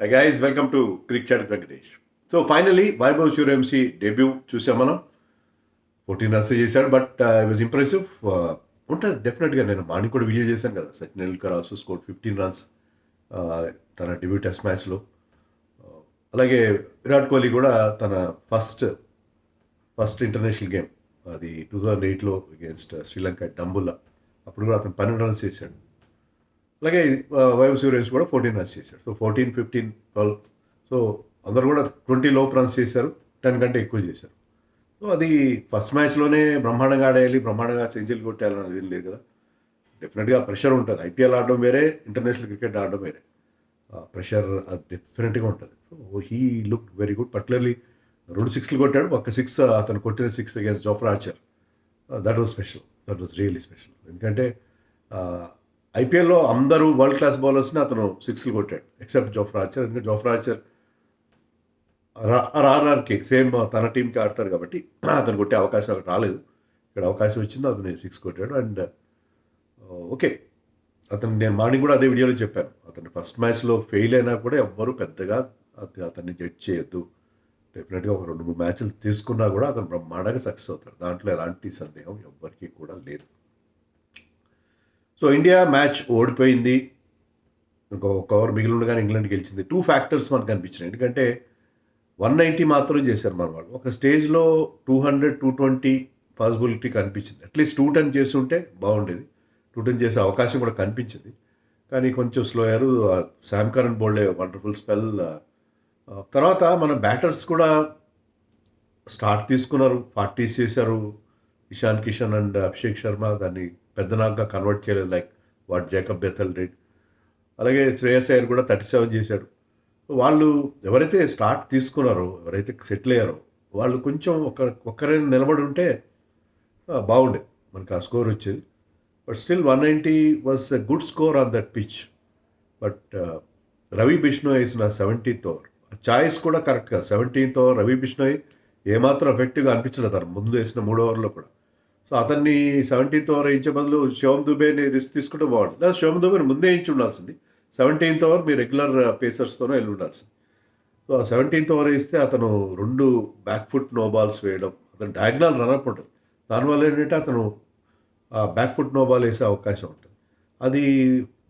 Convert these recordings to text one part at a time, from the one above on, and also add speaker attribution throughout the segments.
Speaker 1: Hi guys, welcome to Cricket Chat with Venkatesh. So finally Vaibhav Suryavanshi debut చూసాం మనం. 14 runs చేశాడు, but I was impressive. ఉంటుంది డెఫినెట్గా. నేను మార్నింగ్ కూడా వీడియో చేశాను కదా. Sachin Tendulkar also score 15 runs తన డెబ్యూ టెస్ట్ మ్యాచ్లో. అలాగే విరాట్ కోహ్లీ కూడా తన ఫస్ట్ ఇంటర్నేషనల్ గేమ్, అది 2008లో అగేన్స్ట్ శ్రీలంక డంబుల్లా, అప్పుడు కూడా అతను 12 రన్స్ చేశాడు. అలాగే వైభవ్ సూర్యవంశీ కూడా 14 రన్స్ చేశాడు. సో 14, 15, 12, సో అందరు కూడా 20 లోపు రన్స్ చేశారు, 10 కంటే ఎక్కువ చేశారు. సో అది ఫస్ట్ మ్యాచ్లోనే బ్రహ్మాండంగా ఆడేయాలి, బ్రహ్మాండంగా సెంచరీలు కొట్టేయాలని ఏం లేదు కదా. డెఫినెట్గా ప్రెషర్ ఉంటుంది. ఐపీఎల్ ఆడడం వేరే, ఇంటర్నేషనల్ క్రికెట్ ఆడడం వేరే. ప్రెషర్ అది డెఫినెట్గా ఉంటుంది. So he look very good. Particularly 2 సిక్స్లు కొట్టాడు. ఒక 6 అతను కొట్టిన 6 against Jofra Archer, that was special. That was really special. ఎందుకంటే ఐపీఎల్లో అందరూ వరల్డ్ క్లాస్ బౌలర్స్ని అతను 6లు కొట్టాడు ఎక్సెప్ట్ జోఫ్రా ఆర్చర్. ఎందుకంటే జోఫ్రా ఆర్చర్ ఆర్ఆర్కి సేమ్ తన టీంకి ఆడతాడు కాబట్టి అతను కొట్టే అవకాశం రాలేదు. ఇక్కడ అవకాశం వచ్చింది, అతను 6 కొట్టాడు. అండ్ ఓకే, అతను నేను మార్నింగ్ కూడా అదే వీడియోలో చెప్పాను, అతను ఫస్ట్ మ్యాచ్లో ఫెయిల్ అయినా కూడా ఎవ్వరూ పెద్దగా అతన్ని జడ్జ్ చేయొద్దు. డెఫినెట్గా ఒక 2-3 మ్యాచ్లు తీసుకున్నా కూడా అతను బ్రహ్మాండంగా సక్సెస్ అవుతాడు. దాంట్లో ఎలాంటి సందేహం ఎవ్వరికీ కూడా లేదు. సో ఇండియా మ్యాచ్ ఓడిపోయింది. ఒక ఓవర్ మిగిలి ఉండగానే ఇంగ్లాండ్ గెలిచింది. 2 ఫ్యాక్టర్స్ మనకు కనిపించినాయి. ఎందుకంటే 190 మాత్రం చేశారు మన వాళ్ళు. ఒక స్టేజ్లో 200, 220 పాసిబిలిటీ కనిపించింది. అట్లీస్ట్ 210 చేసి ఉంటే బాగుండేది. 210 చేసే అవకాశం కూడా కనిపించింది. కానీ కొంచెం స్లో అయ్యారు. శామ్ కరన్ బోల్డే వండర్ఫుల్ స్పెల్. తర్వాత మన బ్యాటర్స్ కూడా స్టార్ట్ తీసుకున్నారు, 40s చేశారు. ఇషాన్ కిషన్ అండ్ అభిషేక్ శర్మ దాన్ని పెద్ద నాగ్గా కన్వర్ట్ చేయలేదు, like what Jacob Bethell did. అలాగే శ్రేయస్ అయ్యర్ కూడా 37 చేశాడు. వాళ్ళు ఎవరైతే స్టార్ట్ తీసుకున్నారో, ఎవరైతే సెటిల్ అయ్యారో, వాళ్ళు కొంచెం ఒక్కరైనా నిలబడి ఉంటే బాగుండేది, మనకు ఆ స్కోర్ వచ్చేది. But still 190 was a good score on that pitch. But Ravi Bishnoi వేసిన 17th ఓవర్ చాయిస్ కూడా కరెక్ట్గా. 17th ఓవర్ రవి బిష్ణోయ్ ఏమాత్రం ఎఫెక్టివ్గా అనిపించలేదు తను ముందు వేసిన 3 ఓవర్లో కూడా. సో అతన్ని 17th ఓవర్ వేయించే బదులు శివం దుబేని రిస్క్ తీసుకుంటే బాగుంటుంది. లేదా శివం దుబేని ముందే వేయించి ఉండాల్సింది. 17th ఓవర్ మీ రెగ్యులర్ పేసర్స్తోనే వెళ్ళి ఉండాల్సింది. సో ఆ 17th ఓవర్ వేస్తే అతను 2 బ్యాక్ ఫుట్ నో బాల్స్ వేయడం, అతను డయాగ్నల్ రన్అప్ ఉంటుంది. దానివల్ల ఏంటంటే అతను బ్యాక్ ఫుట్ నో బాల్ వేసే అవకాశం ఉంటుంది. అది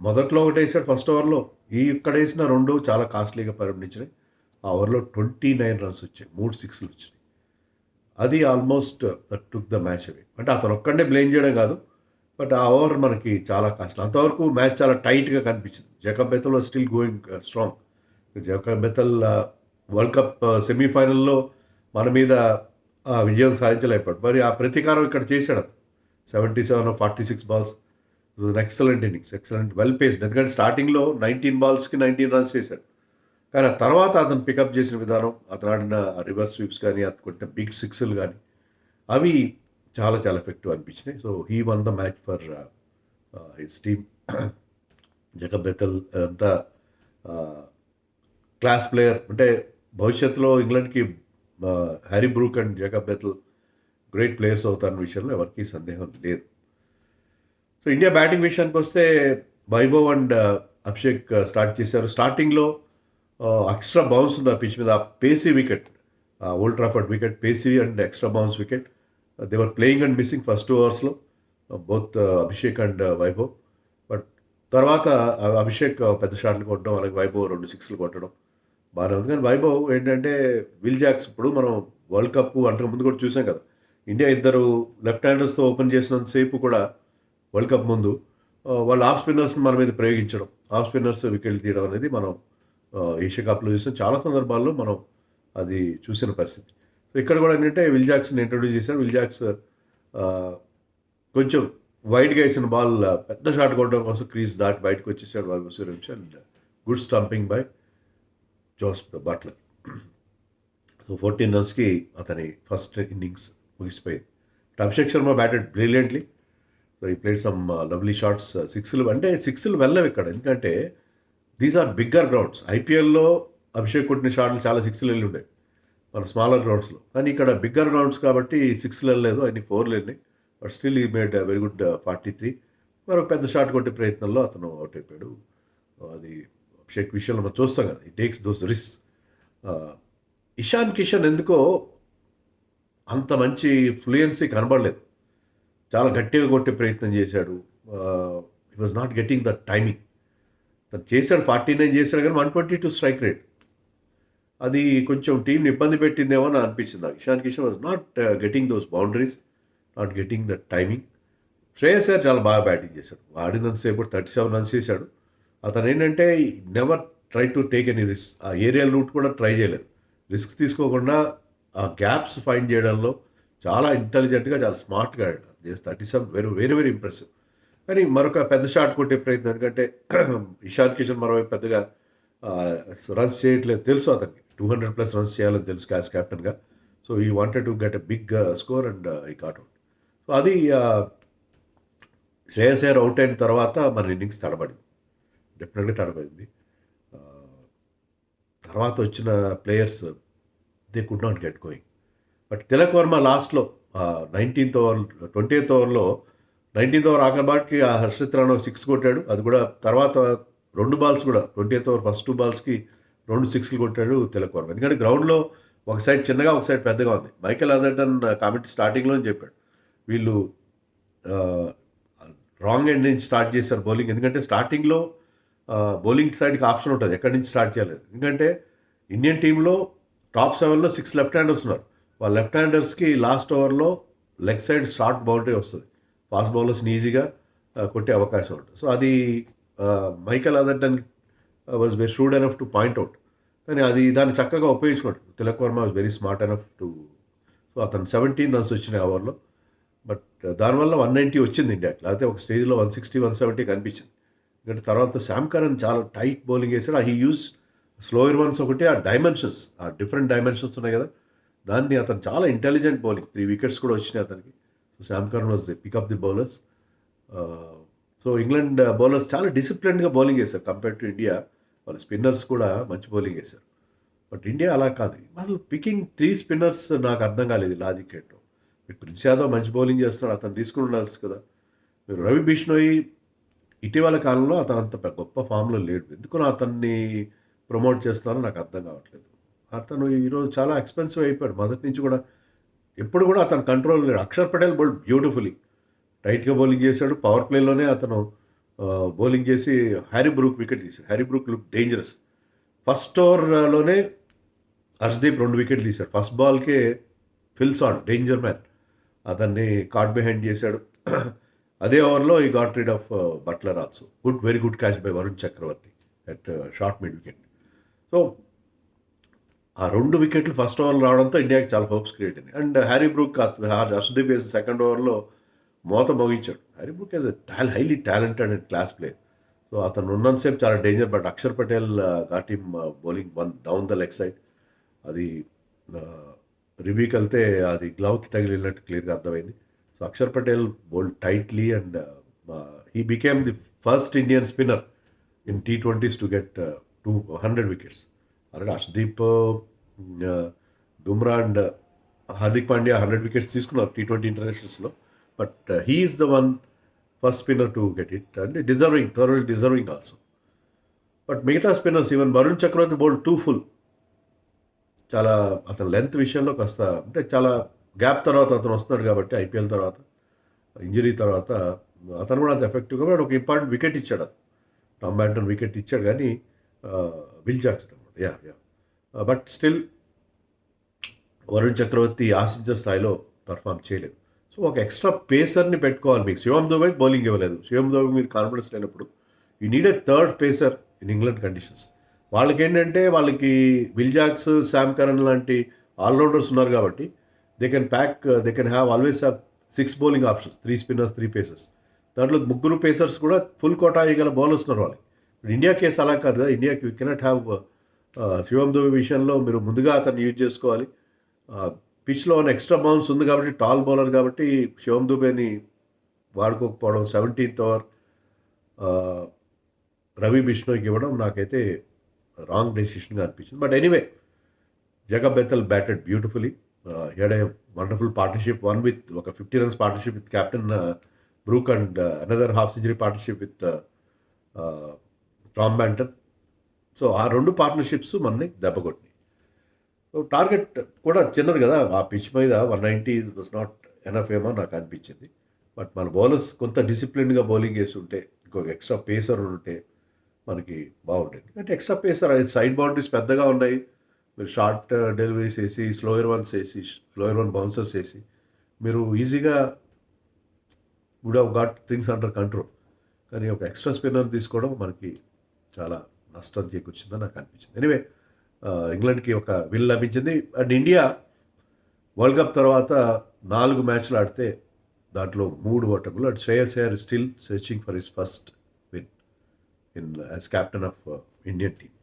Speaker 1: మొదట్లో ఒకటి వేసాడు ఫస్ట్ ఓవర్లో. ఇక్కడ వేసిన 2 చాలా కాస్ట్లీగా పరిగణించినాయి. ఆ ఓవర్లో 29 రన్స్ వచ్చాయి, 3 6లు వచ్చినాయి. అది almost that took the match away. అంటే అతను ఒక్కడే బ్లేమ్ చేయడం కాదు, బట్ ఆ ఓవర్ మనకి చాలా కాస్ట్. అంతవరకు మ్యాచ్ చాలా టైట్గా కనిపించింది. Jacob Bethell was still going strong. Jacob Bethell world cup సెమీఫైనల్లో మన మీద విజయం సాధించలేకపోయాడు. మరి ఆ ప్రతీకారం ఇక్కడ చేశాడు అతను. 77 of 46 balls, excellent innings, excellent, well paced. ఎందుకంటే స్టార్టింగ్లో 19 బాల్స్కి 19 రన్స్ చేశాడు. కానీ ఆ తర్వాత అతను పికప్ చేసిన విధానం, అతను ఆడిన రివర్స్ స్వీప్స్ కానీ, అతను కొట్టిన బిగ్ 6లు కానీ, అవి చాలా చాలా ఎఫెక్టివ్ అనిపించినాయి. So he won the match for his team. Jacob Bethell అంతా క్లాస్ ప్లేయర్. అంటే భవిష్యత్తులో ఇంగ్లాండ్కి Harry Brook and Jacob Bethell great players అవుతారన్న విషయంలో ఎవరికీ సందేహం లేదు. సో ఇండియా బ్యాటింగ్ విషయానికి వస్తే వైభవ్ అండ్ అభిషేక్ స్టార్ట్ చేశారు. స్టార్టింగ్లో ఎక్స్ట్రా బౌన్స్ ఉంది ఆ పిచ్ మీద. Pacy wicket, Old Trafford wicket, pacy and extra bounce wicket. They were playing and missing first 2 ఓవర్స్లో both Abhishek and Vaibhav. But తర్వాత అభిషేక్ పెద్ద షాట్లు కొట్టడం, అలాగే వైభవ్ 2 6లు కొట్టడం బాగానే ఉంది. కానీ వైభవ్ ఏంటంటే విల్ జాక్స్, ఇప్పుడు మనం వరల్డ్ కప్ అంతకుముందు కూడా చూసాం కదా, ఇండియా 2 లెఫ్ట్ హ్యాండర్స్తో ఓపెన్ చేసినంతసేపు కూడా వరల్డ్ కప్ ముందు వాళ్ళు ఆఫ్ స్పిన్నర్స్ని మన మీద ప్రయోగించడం, ఆఫ్ స్పిన్నర్స్ వికెట్లు తీయడం అనేది మనం ఏషియా కప్లో చూసిన చాలా సందర్భాల్లో మనం అది చూసిన పరిస్థితి. సో ఇక్కడ కూడా ఏంటంటే విల్ జాక్స్ని ఇంట్రొడ్యూస్ చేశారు. విల్ జాక్స్ కొంచెం వైడ్గా వేసిన బాల్ పెద్ద షాట్ కొట్టడం కోసం క్రీజ్ దాటి బయటకు వచ్చేసాడు Vaibhav Suryavanshi. And good stumping by Jos Buttler. So 14 రన్స్కి అతని ఫస్ట్ ఇన్నింగ్స్ ముగిసిపోయింది. Abhishek Sharma batted brilliantly. So he played some lovely shots. 6లు అంటే 6లు వెళ్ళవు ఇక్కడ, ఎందుకంటే దీస్ ఆర్ బిగ్గర్ గ్రౌండ్స్. ఐపీఎల్లో అభిషేక్ కొట్టిన షాట్లు చాలా 6లు వెళ్ళి ఉండేవి మన స్మాలర్ గ్రౌండ్స్లో. కానీ ఇక్కడ బిగ్గర్ గ్రౌండ్స్ కాబట్టి 6లు వెళ్ళలేదు, అన్ని 4లు వెళ్ళినాయి. బట్ స్టిల్ ఈ మేడ్ వెరీ గుడ్ 43. మరొక పెద్ద షాట్ కొట్టే ప్రయత్నంలో అతను అవుట్ అయిపోయాడు. అది అభిషేక్ విషయంలో మనం చూస్తాం కదా, ఈ takes those risk. Ishan Kishan ఎందుకో అంత మంచి ఫ్లూయెన్సీ కనబడలేదు. చాలా గట్టిగా కొట్టే ప్రయత్నం చేశాడు. He was not getting the timing. తను చేశాడు, 49 చేశాడు కానీ 122 స్ట్రైక్ రేట్. అది కొంచెం టీంని ఇబ్బంది పెట్టిందేమో అని అనిపించింది నాకు. Ishan Kishan was not getting those boundaries, not getting the timing. Shreyas Iyer చాలా బాగా బ్యాటింగ్ చేశాడు. ఆడినంతసేపు 37 రన్స్ చేశాడు. అతను ఏంటంటే never try to take any risk. ఆ ఏరియల్ రూట్ కూడా ట్రై చేయలేదు. రిస్క్ తీసుకోకుండా ఆ గ్యాప్స్ ఫైండ్ చేయడంలో చాలా ఇంటెలిజెంట్గా, చాలా స్మార్ట్గా ఆడాడు. 37 వెరీ వెరీ ఇంప్రెసివ్. కానీ మరొక పెద్ద షాట్ కొట్టే ప్రయత్నం, ఎందుకంటే ఇషాన్ కిషన్ మరోవైపు పెద్దగా రన్స్ చేయట్లేదు తెలుసు అతనికి. 200+ రన్స్ చేయాలని తెలుసు క్యాప్టెన్గా. So he wanted to get a big score and he caught out. So అది శ్రేయస్ అయ్యర్ అవుట్ అయిన తర్వాత మన ఇన్నింగ్స్ తడబడింది, డెఫినెట్గా తడబడింది. తర్వాత వచ్చిన players they could not get going. But Tilak Varma లాస్ట్లో 19th ఓవర్ 20th ఓవర్లో 19th ఓవర్ ఆఖరి బాట్కి ఆ హర్షిత్ రాణా 6 కొట్టాడు. అది కూడా తర్వాత 2 బాల్స్ కూడా 20th ఓవర్ ఫస్ట్ 2 బాల్స్కి 2 6లు కొట్టాడు తిలక్ వర్మ. ఎందుకంటే గ్రౌండ్లో ఒక సైడ్ చిన్నగా ఒక సైడ్ పెద్దగా ఉంది. మైకెల్ అదర్టన్ కామెంట్ స్టార్టింగ్లోనే చెప్పాడు, వీళ్ళు రాంగ్ ఎండ్ నుంచి స్టార్ట్ చేశారు బౌలింగ్. ఎందుకంటే స్టార్టింగ్లో బౌలింగ్ సైడ్కి ఆప్షన్ ఉంటుంది ఎక్కడి నుంచి స్టార్ట్ చేయాలి. ఎందుకంటే ఇండియన్ టీంలో టాప్ 7లో 6 లెఫ్ట్ హ్యాండర్స్ ఉన్నారు. వాళ్ళ లెఫ్ట్ హ్యాండర్స్కి లాస్ట్ ఓవర్లో లెగ్ సైడ్ షార్ట్ బౌండరీ వస్తుంది. ఫాస్ట్ బౌలర్స్ని ఈజీగా కొట్టే అవకాశం ఉంటుంది. సో అది Michael Atherton was very shrewd enough to point out. కానీ అది దాన్ని చక్కగా ఉపయోగించుకోండి. Tilak Varma was very smart enough to. So అతను 17 రన్స్ వచ్చినాయి ఓవర్లో. బట్ దానివల్ల 190 వచ్చింది ఇండియాకి. లేకపోతే ఒక స్టేజ్లో 160 170 కనిపించింది. ఎందుకంటే తర్వాత శామ్ కరన్ చాలా టైట్ బౌలింగ్ వేశాడు. హీ యూజ్ స్లోయర్ వన్స్ ఒకటి, ఆ డైమెన్షన్స్, ఆ డిఫరెంట్ డైమెన్షన్స్ ఉన్నాయి కదా, దాన్ని అతను చాలా ఇంటెలిజెంట్ బౌలింగ్. 3 వికెట్స్ కూడా వచ్చినాయి అతనికి. So Sam Curran was the pick of the bowlers. So England bowlers చాలా డిసిప్లిన్డ్గా బౌలింగ్ వేశారు కంపేర్ టు ఇండియా. వాళ్ళ స్పిన్నర్స్ కూడా మంచి బౌలింగ్ వేశారు. బట్ ఇండియా అలా కాదు. అసలు పికింగ్ 3 స్పిన్నర్స్ నాకు అర్థం కాలేదు లాజిక్ ఏంటో. మీరు ప్రిన్స్ యాదవ్ మంచి బౌలింగ్ చేస్తున్నాడు, అతను తీసుకుని ఉండాల్సి కదా. మీరు రవి బిష్ణోయ్ ఇటీవల కాలంలో అతను అంత గొప్ప ఫామ్లో లేడు. ఎందుకు అతన్ని ప్రమోట్ చేస్తున్నారో నాకు అర్థం కావట్లేదు. అతను ఈరోజు చాలా ఎక్స్పెన్సివ్ అయిపోయాడు. మొదటి నుంచి కూడా ఎప్పుడు కూడా అతను కంట్రోల్ లేడు. అక్షర్ పటేల్ బౌల్డ్ బ్యూటిఫుల్లీ, టైట్గా బౌలింగ్ చేశాడు. పవర్ ప్లేలోనే అతను బౌలింగ్ చేసి హ్యారీ బ్రూక్ వికెట్ తీశాడు. Harry Brook look dangerous. First ఓవర్లోనే హర్షదీప్ 2 వికెట్లు తీశాడు. ఫస్ట్ బాల్కే ఫిల్సాన్ డేంజర్ మ్యాన్ అతన్ని కాట్ బిహైండ్ చేశాడు. అదే ఓవర్లో he got rid of Buttler also. Very good catch by Varun Chakravarthy at short mid wicket. So ఆ 2 వికెట్లు ఫస్ట్ ఓవర్లో రావడంతో ఇండియాకి చాలా హోప్స్ క్రియేట్ అయింది. అండ్ హ్యారీ బ్రూక్ హర్షదీప్ వేసిన సెకండ్ ఓవర్లో మోత మోగించాడు. Harry Brook is highly talented and class player. So అతను ఉన్నంతసేపు చాలా danger. But Axar Patel got him bowling one down the leg side. అది రివ్యూకి వెళ్తే అది గ్లవ్కి తగిలినట్టు క్లియర్గా అర్థమైంది. So Axar Patel bowled tightly and he became the first Indian spinner in T20s to get 200 wickets. Already Arshdeep, Bumrah and Hardik Pandya 100 wickets తీసుకున్నారు T20 ఇంటర్నేషనల్స్లో. But he is the one first spinner to get it and thoroughly deserving also. But మిగతా spinners even Varun చక్రవర్తి bowled two full. చాలా అతని length విషయంలో కాస్త, అంటే చాలా gap తర్వాత అతను వస్తున్నాడు కాబట్టి ఐపీఎల్ తర్వాత, ఇంజరీ తర్వాత అతను కూడా అంత ఎఫెక్టివ్గా ఒక ఇంపార్టెంట్ వికెట్ ఇచ్చాడు. టామ్ బ్యాంటన్ వికెట్ ఇచ్చాడు కానీ విల్ జాక్సన్ అనమాట. యా బట్ స్టిల్ వరుణ్ చక్రవర్తి ఆశించే స్థాయిలో పర్ఫామ్ చేయలేదు. సో ఒక ఎక్స్ట్రా పేసర్ని పెట్టుకోవాలి. మీకు శివం దుబేకి బౌలింగ్ ఇవ్వలేదు. శివం దుబే మీద కాన్ఫిడెన్స్ లేనప్పుడు you need a third pacer in England conditions. వాళ్ళకి ఏంటంటే వాళ్ళకి విల్ జాక్స్, శామ్ కరన్ లాంటి ఆల్రౌండర్స్ ఉన్నారు కాబట్టి they can have always have 6 bowling options, 3 spinners 3 pacers. దాంట్లో 3 పేసర్స్ కూడా ఫుల్ కోటా ఇవ్వగల బౌలర్స్ ఉన్నారు వాళ్ళకి. ఇప్పుడు ఇండియా కేసు అలా కాదు కదా. ఇండియాకి యూ కెనాట్ హ్యావ్ శివం దుబే విషయంలో మీరు ముందుగా అతన్ని యూజ్ చేసుకోవాలి. పిచ్లో ఉన్న ఎక్స్ట్రా బౌన్స్ ఉంది కాబట్టి, టాల్ బౌలర్ కాబట్టి శివం దుబేని వాడుకోకపోవడం, 17th ఓవర్ రవి బిష్ణోయ్కి ఇవ్వడం నాకైతే రాంగ్ డెసిషన్గా అనిపించింది. But anyway, Jacob Bethell batted beautifully. Had a wonderful partnership, one with ఒక 50 runs partnership with captain Brook and another half century partnership with Tom Banton. So ఆ 2 partnerships మనని దెబ్బకొట్టినాయి. So target కూడా చిన్నది కదా! ఆ పిచ్ మీద 190 వాస్ నాట్ ఎనఫ్ ఏమో నాకు అనిపించింది. బట్ మన బౌలర్స్ కొంత డిసిప్లిన్డ్‌గా బౌలింగ్ చేసుంటే, ఇంకొక ఎక్స్‌ట్రా పేసర్ ఉంటే మనకి బాగుండేది. అంటే ఎక్స్‌ట్రా పేసర్ సైడ్ బౌండరీస్ పెద్దగా ఉన్నాయి. మీరు షార్ట్ డెలివరీస్ ఏసి, స్లోయర్ వన్స్ ఏసి, స్లోయర్ వన్ బౌన్సర్స్ ఏసి, మీరు ఈజీగా would have got things under control. కానీ ఒక ఎక్స్ట్రా స్పిన్నర్ తీసుకోవడం మనకి చాలా నష్టం చేకూర్చిందని నాకు అనిపించింది. ఎనీవే ఇంగ్లాండ్‌కి ఒక విన్ లభించింది. అండ్ ఇండియా వరల్డ్ కప్ తర్వాత 4 మ్యాచ్‌లు ఆడితే దాంట్లో 3 ఓటములు. And Shreyas Iyer still searching for his first win as captain of Indian team.